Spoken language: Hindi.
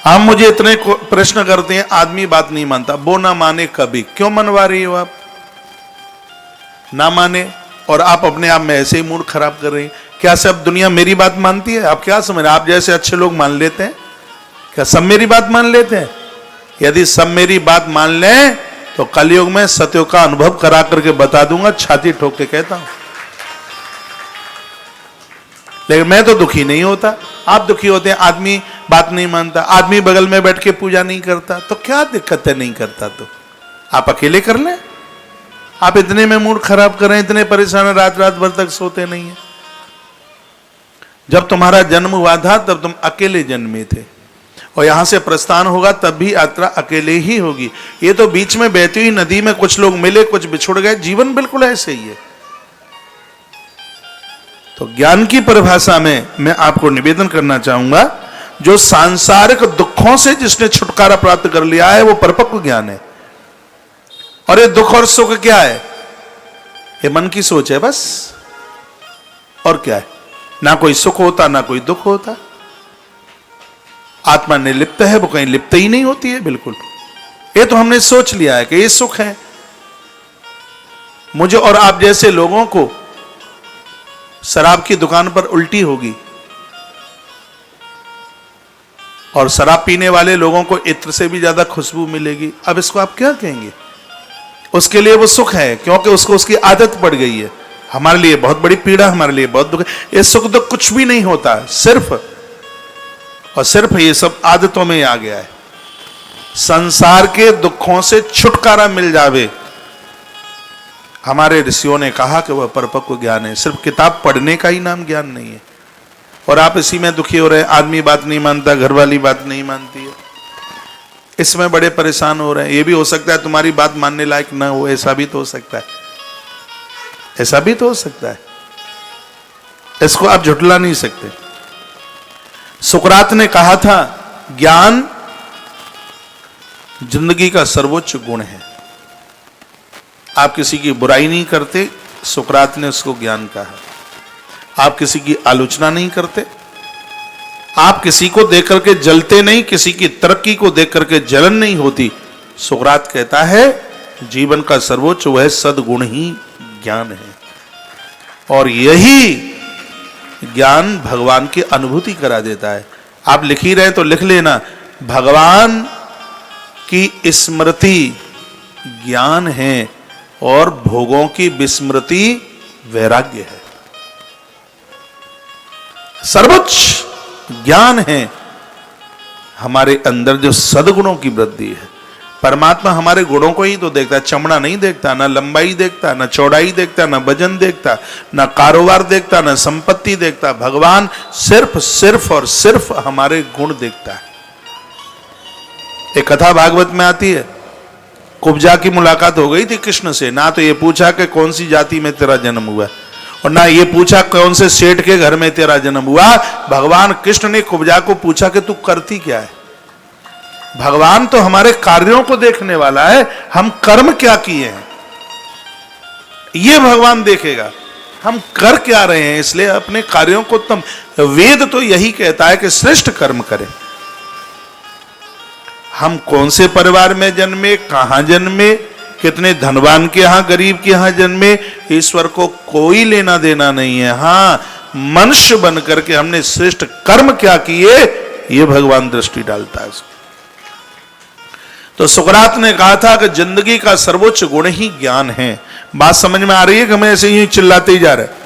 आप मुझे इतने प्रश्न करते हैं, आदमी बात नहीं मानता, वो ना माने कभी, क्यों मनवा रही हो आप? ना माने और आप अपने आप में ऐसे ही मूड खराब कर रही हैं। क्या सब दुनिया मेरी बात मानती है? आप क्या समझ रहे हैं? आप जैसे अच्छे लोग मान लेते हैं? क्या सब मेरी बात मान लेते हैं? यदि सब मेरी बात मान लें तो कलयुग में सत्य का अनुभव करा करके बता दूंगा, छाती ठोक के कहता हूं। लेकिन मैं तो दुखी नहीं होता, आप दुखी होते हैं। आदमी बात नहीं मानता, आदमी बगल में बैठ के पूजा नहीं करता, तो क्या दिक्कत है? नहीं करता तो आप अकेले कर लें। आप इतने में मूड खराब कर रहे हैं, इतने परेशान, रात रात भर तक सोते नहीं है। जब तुम्हारा जन्म हुआ था तब तुम अकेले जन्मे थे, और यहां से प्रस्थान होगा तब भी यात्रा अकेले ही होगी। ये तो बीच में बहती हुई नदी में कुछ लोग मिले, कुछ बिछुड़ गए, जीवन बिल्कुल ऐसे ही है। तो ज्ञान की परिभाषा में मैं आपको निवेदन करना चाहूंगा, जो सांसारिक दुखों से जिसने छुटकारा प्राप्त कर लिया है वो परिपक्व ज्ञान है। और ये दुख और सुख क्या है? ये मन की सोच है बस, और क्या है? ना कोई सुख होता ना कोई दुख होता। आत्मा निर्लिप्त है, वो कहीं लिप्त ही नहीं होती है बिल्कुल। ये तो हमने सोच लिया है कि ये सुख है। मुझे और आप जैसे लोगों को शराब की दुकान पर उल्टी होगी, और शराब पीने वाले लोगों को इत्र से भी ज्यादा खुशबू मिलेगी। अब इसको आप क्या कहेंगे? उसके लिए वो सुख है, क्योंकि उसको उसकी आदत पड़ गई है। हमारे लिए बहुत बड़ी पीड़ा, हमारे लिए बहुत दुख है। ये सुख दुख कुछ भी नहीं होता, सिर्फ और सिर्फ ये सब आदतों में आ गया है। संसार के दुखों से छुटकारा मिल जावे, हमारे ऋषियों ने कहा कि वह परिपक्व ज्ञान है। सिर्फ किताब पढ़ने का ही नाम ज्ञान नहीं है। और आप इसी में दुखी हो रहे हैं, आदमी बात नहीं मानता, घरवाली बात नहीं मानती है, इसमें बड़े परेशान हो रहे हैं। ये भी हो सकता है तुम्हारी बात मानने लायक ना हो, ऐसा भी तो हो सकता है, ऐसा भी तो हो सकता है। इसको आप झुठला नहीं सकते। सुकरात ने कहा था ज्ञान जिंदगी का सर्वोच्च गुण है। आप किसी की बुराई नहीं करते, सुकरात ने उसको ज्ञान कहा। आप किसी की आलोचना नहीं करते, आप किसी को देख करके जलते नहीं, किसी की तरक्की को देख करके जलन नहीं होती। सुकरात कहता है जीवन का सर्वोच्च वह सद्गुण ही ज्ञान है। और यही ज्ञान भगवान की अनुभूति करा देता है। आप लिख ही रहे तो लिख लेना, भगवान की स्मृति ज्ञान है और भोगों की विस्मृति वैराग्य है। सर्वोच्च ज्ञान है हमारे अंदर जो सद्गुणों की वृद्धि है। परमात्मा हमारे गुणों को ही तो देखता है, चमड़ा नहीं देखता, ना लंबाई देखता, ना चौड़ाई देखता, ना वजन देखता, ना कारोबार देखता, ना संपत्ति देखता। भगवान सिर्फ और सिर्फ हमारे गुण देखता है। एक कथा भागवत में आती है, कुब्जा की मुलाकात हो गई थी कृष्ण से। ना तो ये पूछा कि कौन सी जाति में तेरा जन्म हुआ, और ना ये पूछा कौन से सेठ के घर में तेरा जन्म हुआ। भगवान कृष्ण ने कुब्जा को पूछा कि तू करती क्या है। भगवान तो हमारे कार्यों को देखने वाला है, हम कर्म क्या किए हैं ये भगवान देखेगा, हम कर क्या रहे हैं। इसलिए अपने कार्यों को उत्तम, वेद तो यही कहता है कि श्रेष्ठ कर्म करें। हम कौन से परिवार में जन्मे, कहां जन्मे, कितने धनवान के यहां, गरीब के यहां जन्मे, ईश्वर को कोई लेना देना नहीं है। हां, मनुष्य बन करके हमने श्रेष्ठ कर्म क्या किए ये भगवान दृष्टि डालता है। तो सुकरात ने कहा था कि जिंदगी का सर्वोच्च गुण ही ज्ञान है। बात समझ में आ रही है कि मैं ऐसे ही चिल्लाते ही जा रहे हैं?